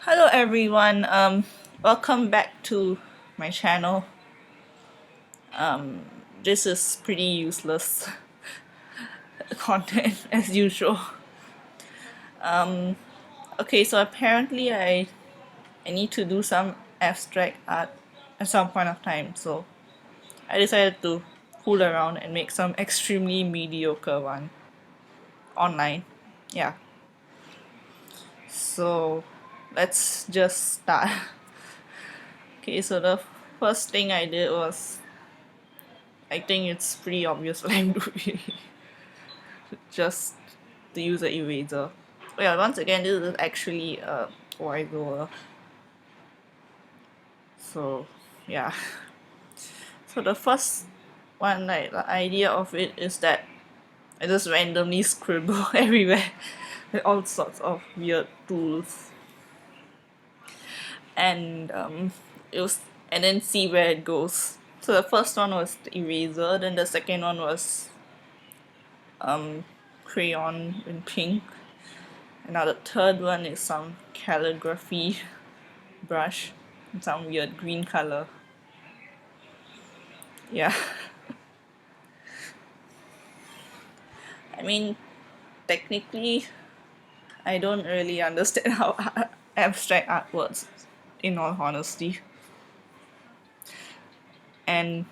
Hello everyone. Welcome back to my channel. This is pretty useless content as usual. Okay, so apparently I need to do some abstract art at some point of time. So I decided to fool around and make some extremely mediocre one online. Yeah. So let's just start. Okay, so the first thing I did was I think it's pretty obvious what I'm doing. Just to use an eraser. Yeah, once again, this is actually a voiceover. So, yeah. So the first one, like the idea of it is that I just randomly scribble everywhere with all sorts of weird tools, and it was and then see where it goes. So the first one was the eraser, then the second one was crayon in pink. And now the third one is some calligraphy brush, some weird green color. Yeah. I mean, technically, I don't really understand how abstract art works, in all honesty. And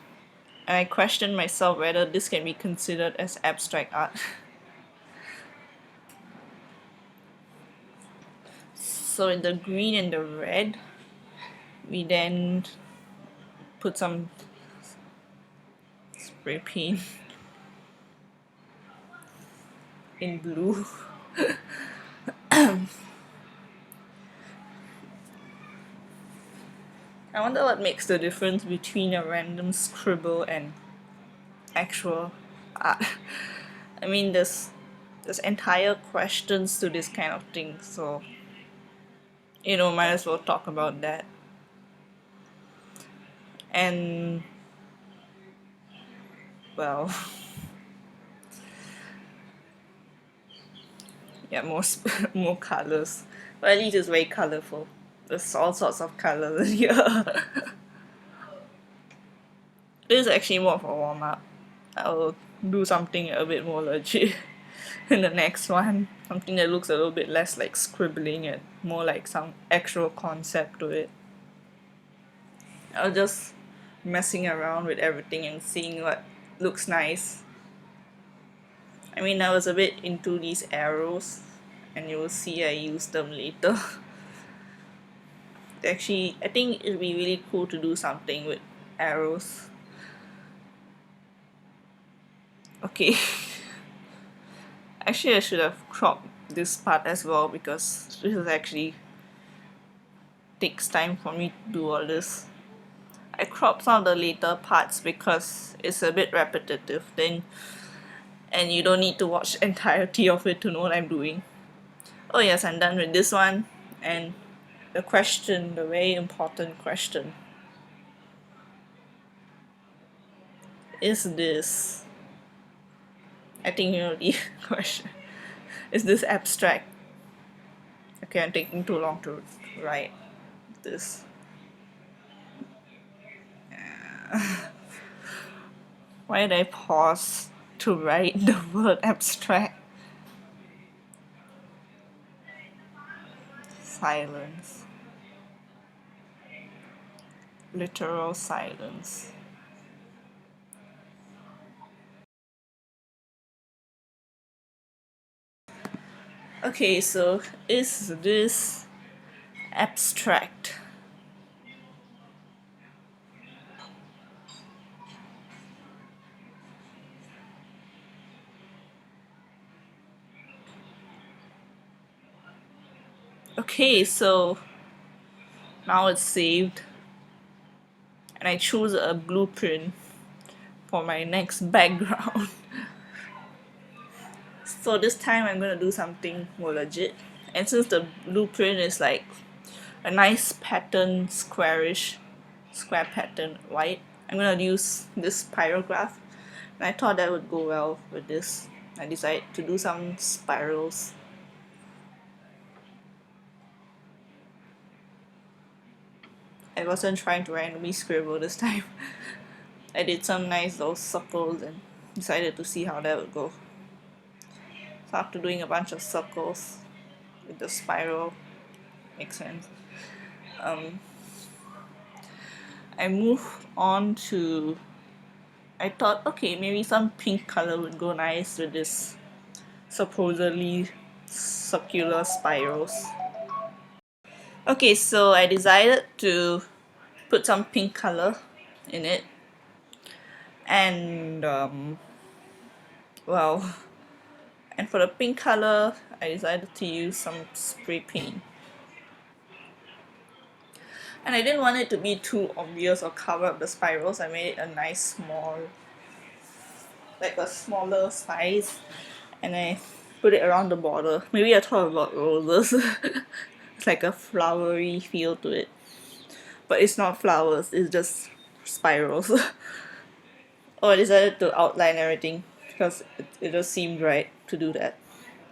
I question myself whether this can be considered as abstract art. So in the green and the red, we then put some spray paint in blue. I wonder what makes the difference between a random scribble and actual art. I mean, there's entire questions to this kind of thing, so might as well talk about that. And well, yeah, more colors. But at least it's very colorful. There's all sorts of colors in here. This is actually more of a warm up. I'll do something a bit more legit in the next one. Something that looks a little bit less like scribbling and more like some actual concept to it. I'll just messing around with everything and seeing what looks nice. I mean, I was a bit into these arrows, and you will see I use them later. Actually, I think it'd be really cool to do something with arrows. Okay. Actually, I should have cropped this part as well because this is actually takes time for me to do all this. I cropped some of the later parts because it's a bit repetitive then, and you don't need to watch the entirety of it to know what I'm doing. Oh yes, I'm done with this one. And the very important question, is this, I think you know the question, is this abstract? Okay, I'm taking too long to write this. Why did I pause to write the word abstract? Silence. Literal silence. Okay, so is this abstract? Okay, so now it's saved, and I choose a blueprint for my next background. So this time I'm gonna do something more legit. And since the blueprint is like a nice pattern, square pattern, white, I'm gonna use this pyrograph. And I thought that would go well with this. I decided to do some spirals. I wasn't trying to randomly scribble this time. I did some nice little circles and decided to see how that would go. So after doing a bunch of circles with the spiral, makes sense, I moved on to, I thought, okay, maybe some pink color would go nice with this supposedly circular spirals. Okay, so I decided to put some pink color in it, and well, and for the pink color I decided to use some spray paint, and I didn't want it to be too obvious or cover up the spirals. I made it a nice small, like a smaller size, and I put it around the border. Maybe I thought about roses. It's like a flowery feel to it, but it's not flowers, it's just spirals. Oh, I decided to outline everything because it just seemed right to do that.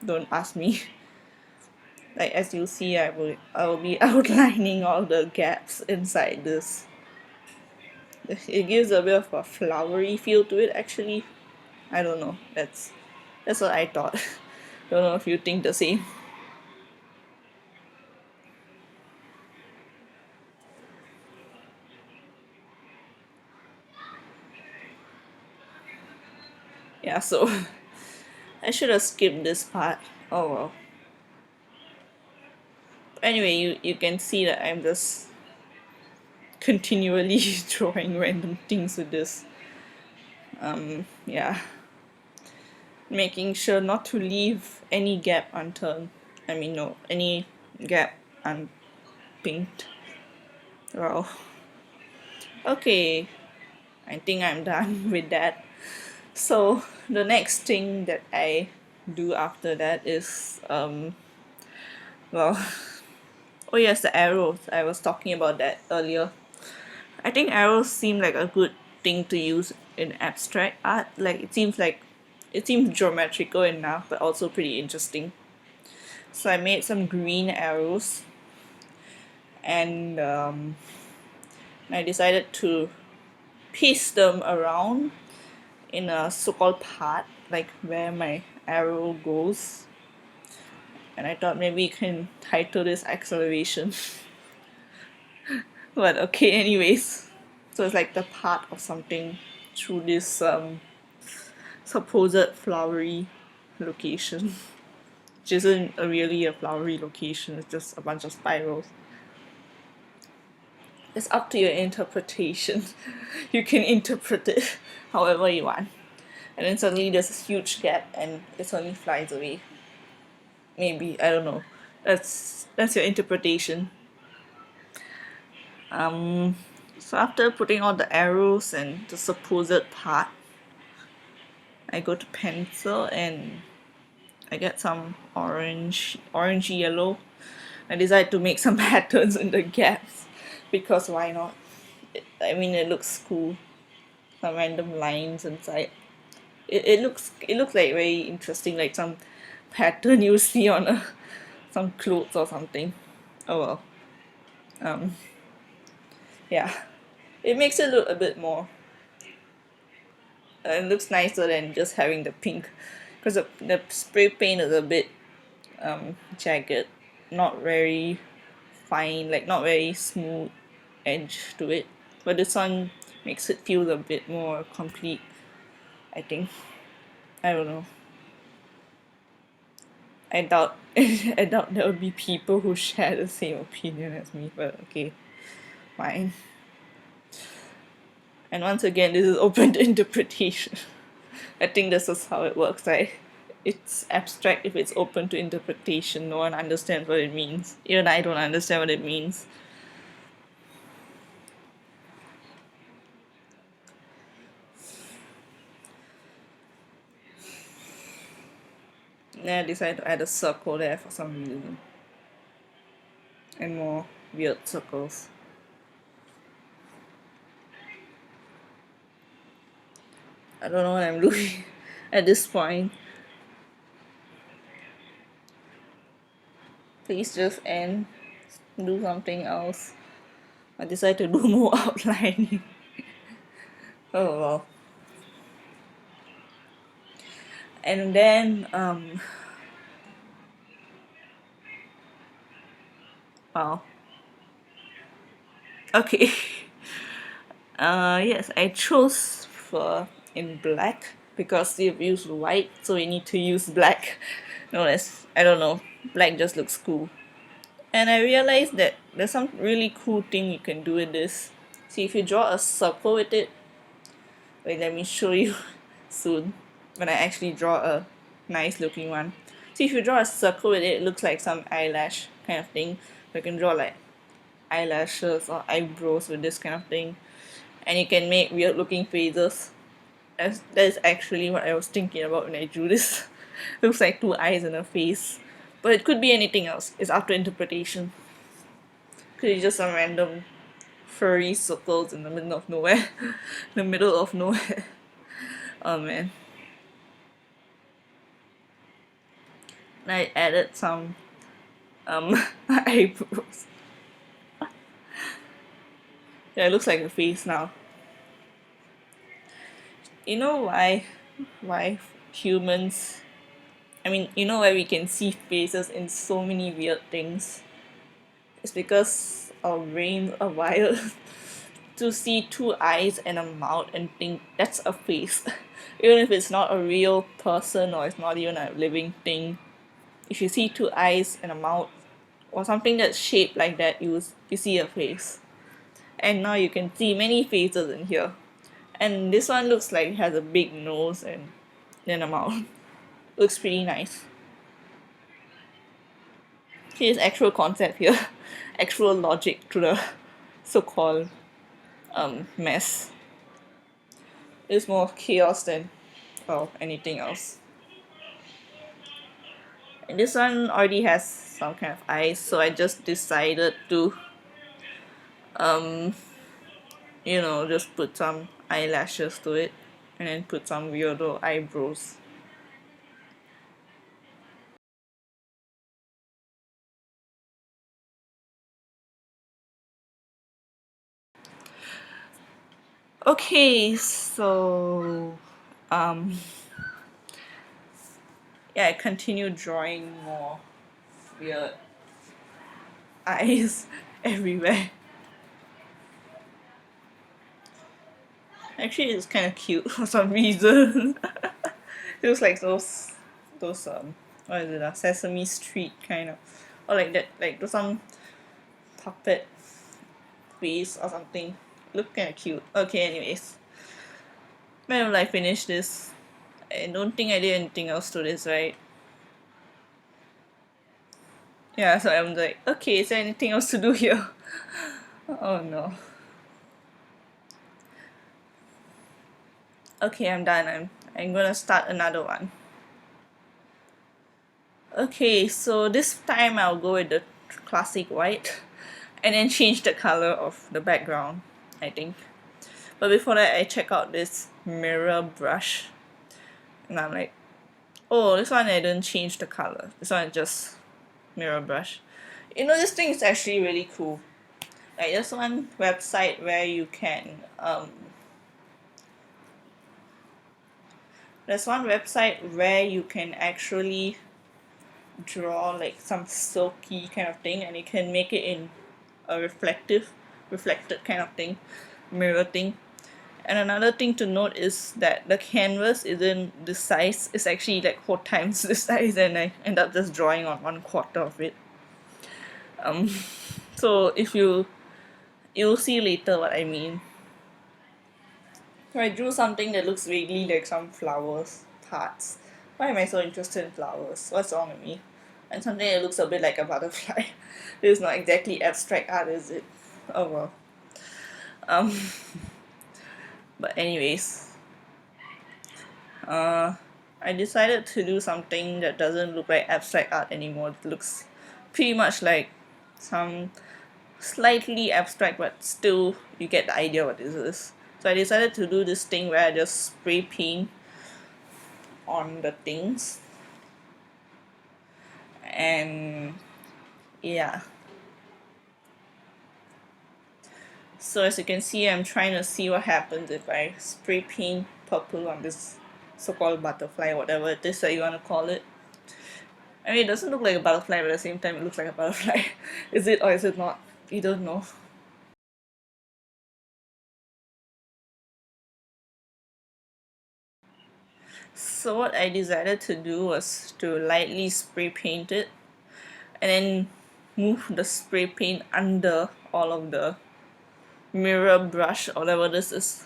Don't ask me. Like as you see, I will be outlining all the gaps inside this. It gives a bit of a flowery feel to it actually. I don't know. That's what I thought. Don't know if you think the same. Yeah, so I should have skipped this part. Oh well. Anyway, you can see that I'm just continually drawing random things with this. Yeah. Making sure not to leave any gap unturned. I mean, no, any gap unpinked. Well, okay, I think I'm done with that. So, the next thing that I do after that is, well, oh yes, the arrows. I was talking about that earlier. I think arrows seem like a good thing to use in abstract art. Like, it seems geometrical enough, but also pretty interesting. So I made some green arrows, and I decided to paste them around in a so-called path, like where my arrow goes. And I thought maybe you can title this acceleration. But okay, anyways. So it's like the path of something through this supposed flowery location. Which isn't really a flowery location, it's just a bunch of spirals. It's up to your interpretation. You can interpret it however you want. And then suddenly there's this huge gap and it suddenly flies away. Maybe, I don't know. That's your interpretation. So after putting all the arrows and the supposed part, I go to pencil and I get some orange yellow. I decide to make some patterns in the gaps because why not? I mean, it looks cool. Some random lines inside. It looks like very interesting, like some pattern you see on some clothes or something. Oh well. Yeah, it makes it look a bit more. It looks nicer than just having the pink, because the spray paint is a bit jagged, not very fine, like not very smooth edge to it. But this one makes it feel a bit more complete, I think. I don't know. I doubt I doubt there will be people who share the same opinion as me, but okay, fine. And once again, this is open to interpretation. I think this is how it works, right? It's abstract if it's open to interpretation. No one understands what it means. Even I don't understand what it means. Then I decided to add a circle there for some reason. And more weird circles. I don't know what I'm doing at this point. Please just end. Do something else. I decided to do more outlining. Oh well. And then wow. Okay. Yes, I chose for in black because you've used white, so we need to use black. No, that's I don't know. Black just looks cool. And I realized that there's some really cool thing you can do with this. See, if you draw a circle with it, wait, let me show you soon when I actually draw a nice looking one. See, if you draw a circle with it, it looks like some eyelash kind of thing. You can draw like eyelashes or eyebrows with this kind of thing, and you can make weird looking faces. That is actually what I was thinking about when I drew this. Looks like two eyes and a face, but it could be anything else. It's up to interpretation. Could be just some random furry circles in the middle of nowhere. The middle of nowhere. Oh man. And I added some eyebrows. Yeah, it looks like a face now. You know why humans, I mean, you know why we can see faces in so many weird things? It's because our brains are wired to see two eyes and a mouth and think that's a face. Even if it's not a real person or it's not even a living thing. If you see two eyes and a mouth or something that's shaped like that, you see a face. And now you can see many faces in here. And this one looks like it has a big nose and then a mouth. Looks pretty nice. Here's actual concept here, actual logic to the so-called mess. It's more chaos than anything else. And this one already has some kind of eyes, so I just decided to um just put some eyelashes to it and then put some weirdo eyebrows. Okay, so um yeah, I continue drawing more weird eyes everywhere. Actually, it's kind of cute for some reason. Feels like those what is it? Sesame Street kind of, or like that, like those some puppet face or something. Look kind of cute. Okay, anyways, when will I finish this? I don't think I did anything else to this, right? Yeah, so I'm like, okay, is there anything else to do here? Oh no. Okay, I'm done. I'm gonna start another one. Okay, so this time I'll go with the classic white and then change the color of the background, I think. But before that, I check out this mirror brush and I'm like, oh, this one I didn't change the color. This one is just mirror brush. You know, this thing is actually really cool. Like, there's one website where you can, there's one website where you can actually draw like some silky kind of thing and you can make it in a reflected kind of thing, mirror thing. And another thing to note is that the canvas isn't this size, it's actually like 4 times this size, and I end up just drawing on 1/4 of it. Um, so if you'll see later what I mean. So I drew something that looks vaguely like some flowers parts. Why am I so interested in flowers? What's wrong with me? And something that looks a bit like a butterfly. This is not exactly abstract art, is it? Oh well. Um, but anyways, I decided to do something that doesn't look like abstract art anymore. It looks pretty much like some slightly abstract, but still you get the idea what this is. So I decided to do this thing where I just spray paint on the things, and yeah, So as you can see, I'm trying to see what happens if I spray paint purple on this so-called butterfly, whatever it is that you want to call it. I mean, it doesn't look like a butterfly, but at the same time it looks like a butterfly. Is it or is it not? You don't know. So what I decided to do was to lightly spray paint it and then move the spray paint under all of the mirror brush or whatever this is,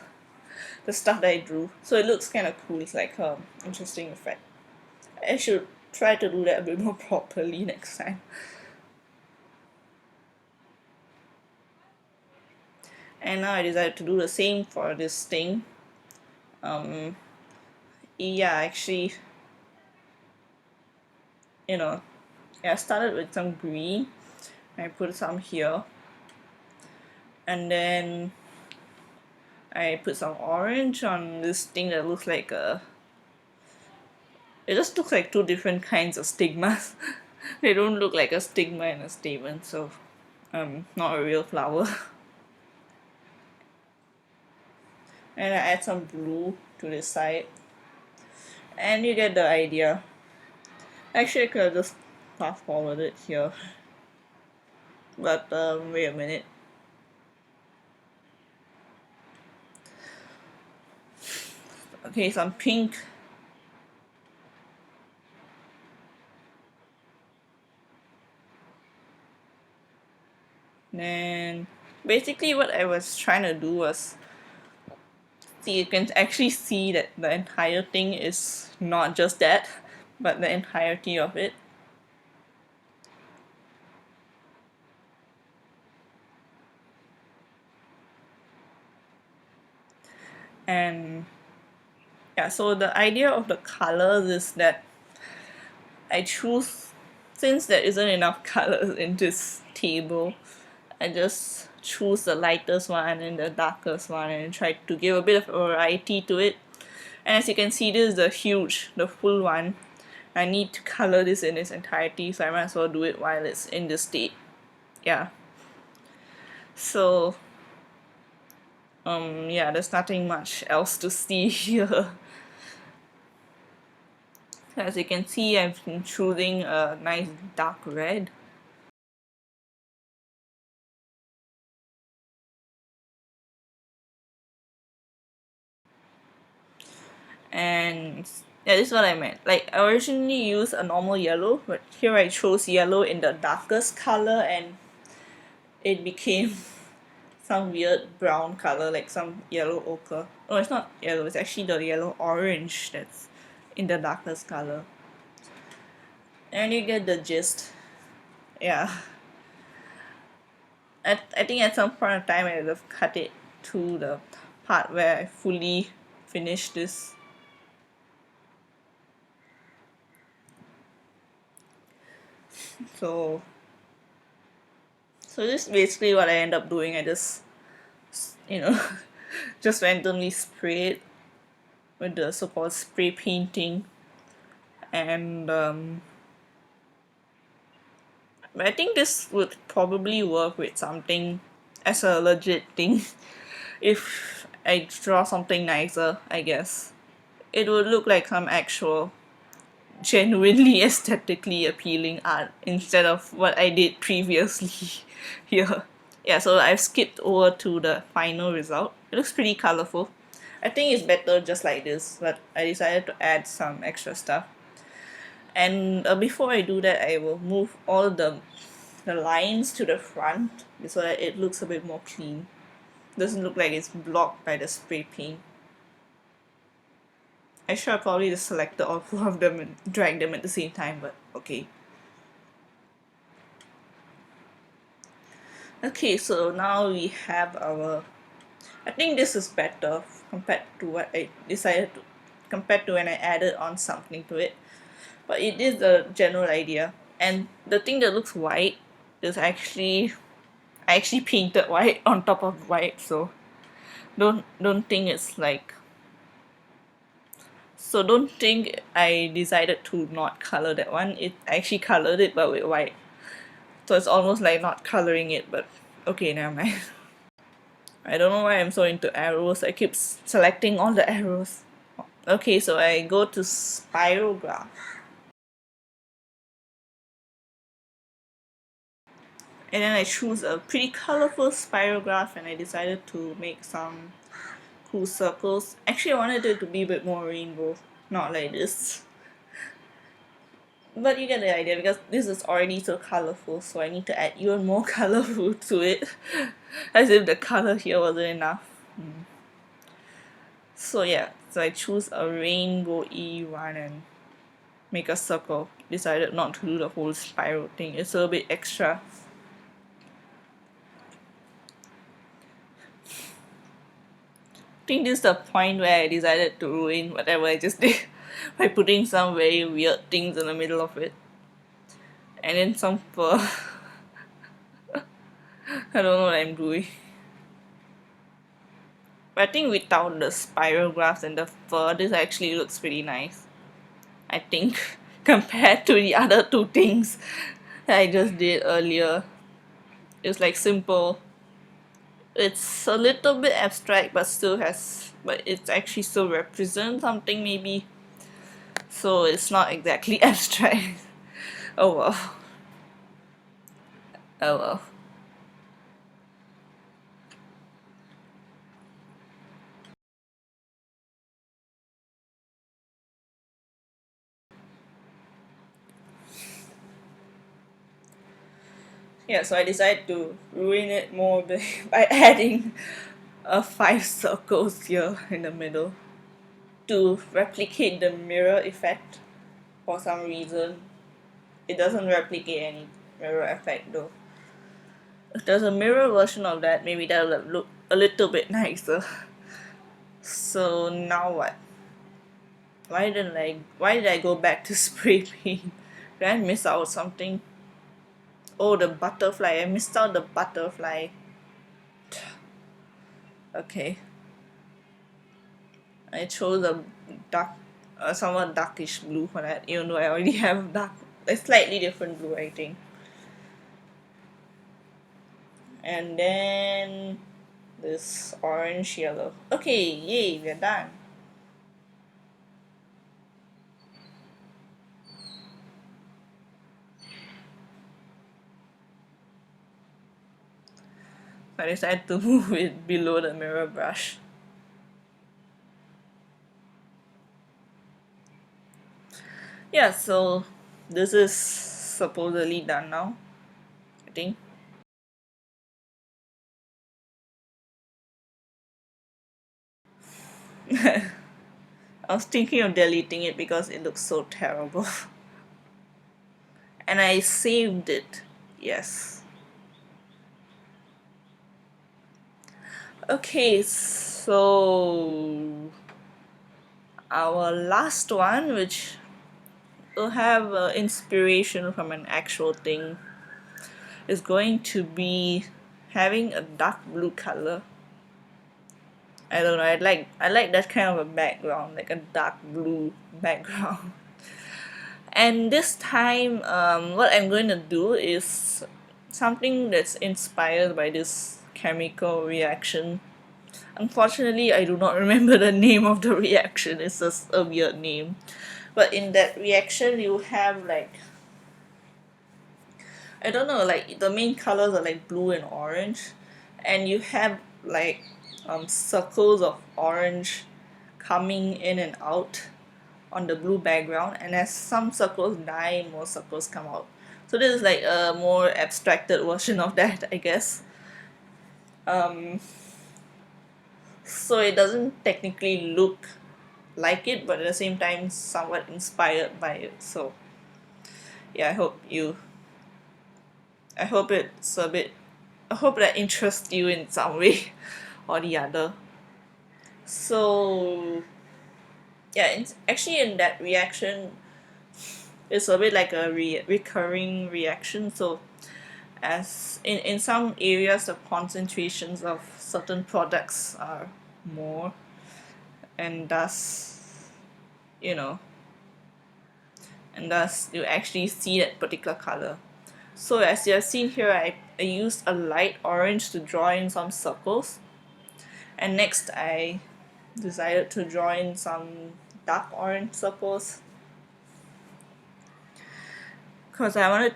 the stuff that I drew. So it looks kind of cool. It's like a interesting effect. I should try to do that a bit more properly next time. And now I decided to do the same for this thing. Yeah, actually, you know, I started with some green. I put some here, and then I put some orange on this thing that looks like a. It just looks like two different kinds of stigmas. They don't look like a stigma and a stamen, so not a real flower. And I add some blue to this side, and you get the idea. Actually, I could have just fast forwarded it here, but wait a minute. Okay, some pink. Then basically what I was trying to do was, see, you can actually see that the entire thing is not just that, but the entirety of it. And yeah, so the idea of the colors is that I choose, since there isn't enough colors in this table, I just choose the lightest one and the darkest one and try to give a bit of variety to it. And as you can see, this is the full one. I need to color this in its entirety, so I might as well do it while it's in this state. Yeah. So yeah, there's nothing much else to see here. As you can see, I've been choosing a nice dark red. And yeah, this is what I meant. Like, I originally used a normal yellow, but here I chose yellow in the darkest color and it became some weird brown color, like some yellow ochre. Oh, it's not yellow, it's actually the yellow orange that's in the darkest color. And you get the gist. Yeah. I think at some point of time I would have cut it to the part where I fully finished this. So this is basically what I end up doing. I just, you know, just randomly spray it with the so-called spray painting, and I think this would probably work with something as a legit thing. If I draw something nicer, I guess it would look like some actual genuinely aesthetically appealing art instead of what I did previously here. Yeah, so I've skipped over to the final result. It looks pretty colorful. I think it's better just like this, but I decided to add some extra stuff. And before I do that, I will move all the lines to the front so that it looks a bit more clean. Doesn't look like it's blocked by the spray paint. I should have probably just selected all four of them and dragged them at the same time, but okay. Okay, so now we have our. I think this is better compared to what I decided to, compared to when I added on something to it. But it is the general idea. And the thing that looks white is actually, I actually painted white on top of white, so don't think it's like. So don't think I decided to not color that one. I actually colored it but with white. So it's almost like not coloring it, but okay, never mind. I don't know why I'm so into arrows. I keep selecting all the arrows. Okay, so I go to spirograph. And then I choose a pretty colorful spirograph and I decided to make some cool circles. Actually, I wanted it to be a bit more rainbow, not like this. But you get the idea because this is already so colorful, so I need to add even more colorful to it. As if the color here wasn't enough. So yeah, so I choose a rainbow-y one and make a circle. Decided not to do the whole spiral thing. It's a little bit extra. I think this is the point where I decided to ruin whatever I just did by putting some very weird things in the middle of it. And then some fur. I don't know what I'm doing. But I think without the spiral graphs and the fur, this actually looks pretty nice. I think compared to the other two things that I just did earlier. It's like simple. It's a little bit abstract but still has, but it's actually still represents something maybe. So it's not exactly abstract. Oh well. Oh well. Yeah, so I decided to ruin it more by adding five circles here in the middle to replicate the mirror effect for some reason. It doesn't replicate any mirror effect though. If there's a mirror version of that, maybe that would look a little bit nicer. So now what? Why did I go back to spray paint? Did I miss out something? Oh, the butterfly. I missed out the butterfly. Okay. I chose a dark, somewhat darkish blue for that, even though I already have a slightly different blue, I think. And then this orange yellow. Okay, yay, we're done. I decided to move it below the mirror brush. Yeah, so this is supposedly done now, I think. I was thinking of deleting it because it looks so terrible. And I saved it. Yes. Okay, so our last one, which will have inspiration from an actual thing, is going to be having a dark blue color. I don't know. I like that kind of a background, like a dark blue background. And this time, what I'm going to do is something that's inspired by this chemical reaction. Unfortunately, I do not remember the name of the reaction. It's just a weird name. But in that reaction, you have like, I don't know, like the main colors are like blue and orange, and you have like circles of orange coming in and out on the blue background, and as some circles die, more circles come out. So this is like a more abstracted version of that, I guess. Um, so it doesn't technically look like it, but at the same time, somewhat inspired by it. So yeah, I hope it's a bit. I hope that interests you in some way or the other. So yeah, it's actually in that reaction, it's a bit like a recurring reaction. So as in some areas the concentrations of certain products are more, and thus you know and thus you actually see that particular color. So as you have seen here, I used a light orange to draw in some circles, And next I decided to draw in some dark orange circles because I wanted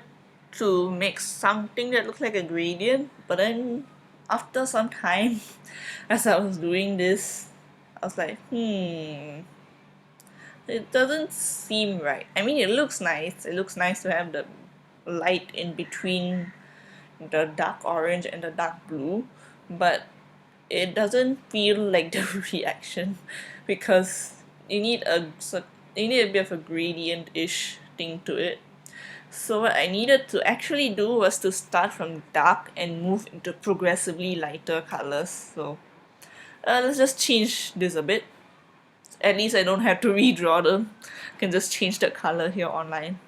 to make something that looked like a gradient, but then after some time as I was doing this, I was like, it doesn't seem right. I mean, it looks nice. It looks nice to have the light in between the dark orange and the dark blue, but it doesn't feel like the reaction because you need a bit of a gradient-ish thing to it. So what I needed to actually do was to start from dark and move into progressively lighter colors. So let's just change this a bit. At least I don't have to redraw them. I can just change the color here online.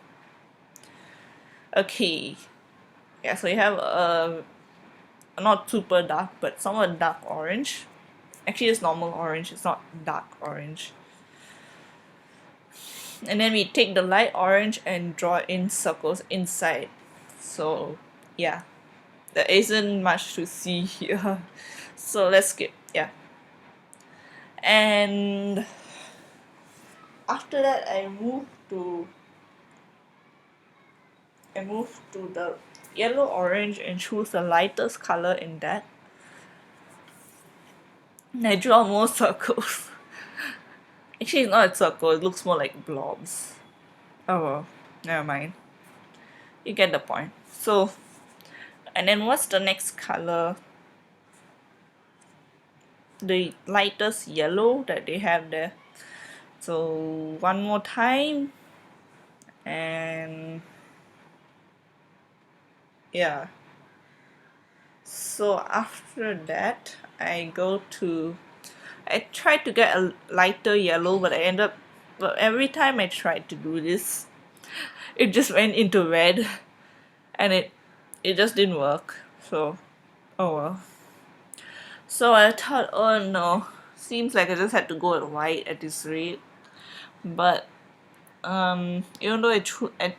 Okay. Yeah, so you have not super dark, but somewhat dark orange. Actually, it's normal orange, it's not dark orange. And then we take the light orange and draw in circles inside. So, yeah, there isn't much to see here. So let's skip, yeah. And after that, I moved to the yellow orange and choose the lightest color in that. And I draw more circles. Actually, it's not a circle, it looks more like blobs. Oh well, never mind. You get the point. So, and then what's the next color? The lightest yellow that they have there. So, one more time. And yeah. So, after that, I tried to get a lighter yellow, but every time I tried to do this, it just went into red and it just didn't work. So, oh well. So I thought, oh no, seems like I just had to go with white at this rate. But even though I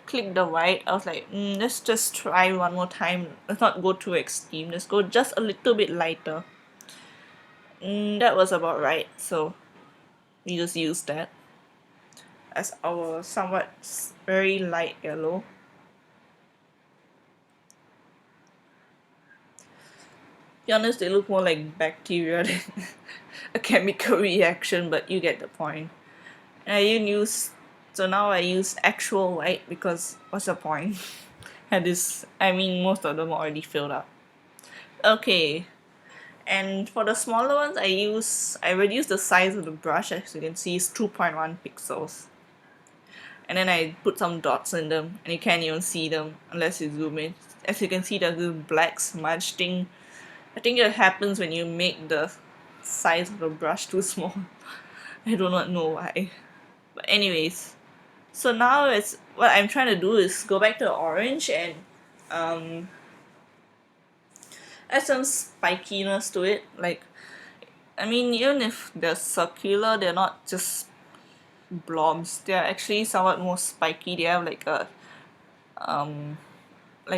clicked the white, I was like, let's just try one more time. Let's not go too extreme. Let's go just a little bit lighter. That was about right. So we just used that as our somewhat very light yellow. To be honest, they look more like bacteria than a chemical reaction, but you get the point. And I didn't use, so now I use actual white because what's the point? I mean, most of them are already filled up. Okay, and for the smaller ones, I reduce the size of the brush. As you can see, it's 2.1 pixels. And then I put some dots in them, and you can't even see them unless you zoom in. As you can see, there's this black smudge thing. I think it happens when you make the size of the brush too small. I do not know why. But anyways, so now it's what I'm trying to do is go back to the orange and add some spikiness to it. Like, I mean, even if they're circular, they're not just blobs. They're actually somewhat more spiky. They have like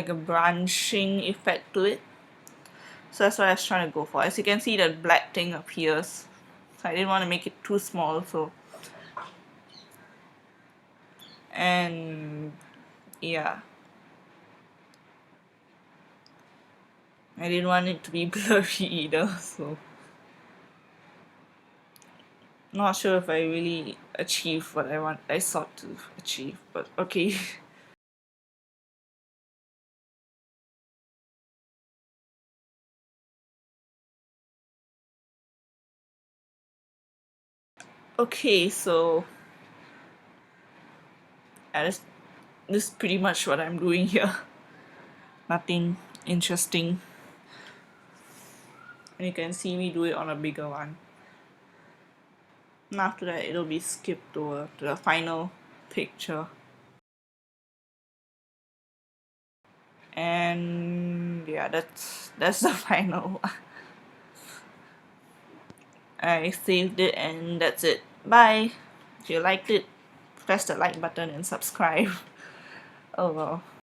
a branching effect to it. So that's what I was trying to go for. As you can see, that black thing appears. So I didn't want to make it too small, so. And yeah. I didn't want it to be blurry either, so. Not sure if I really achieved what I sought to achieve, but okay. Okay, so this is pretty much what I'm doing here. Nothing interesting. And you can see me do it on a bigger one. And after that, it'll be skipped over to the final picture. And yeah, that's the final one. I saved it and that's it. Bye. If you liked it, press the like button and subscribe. Oh well.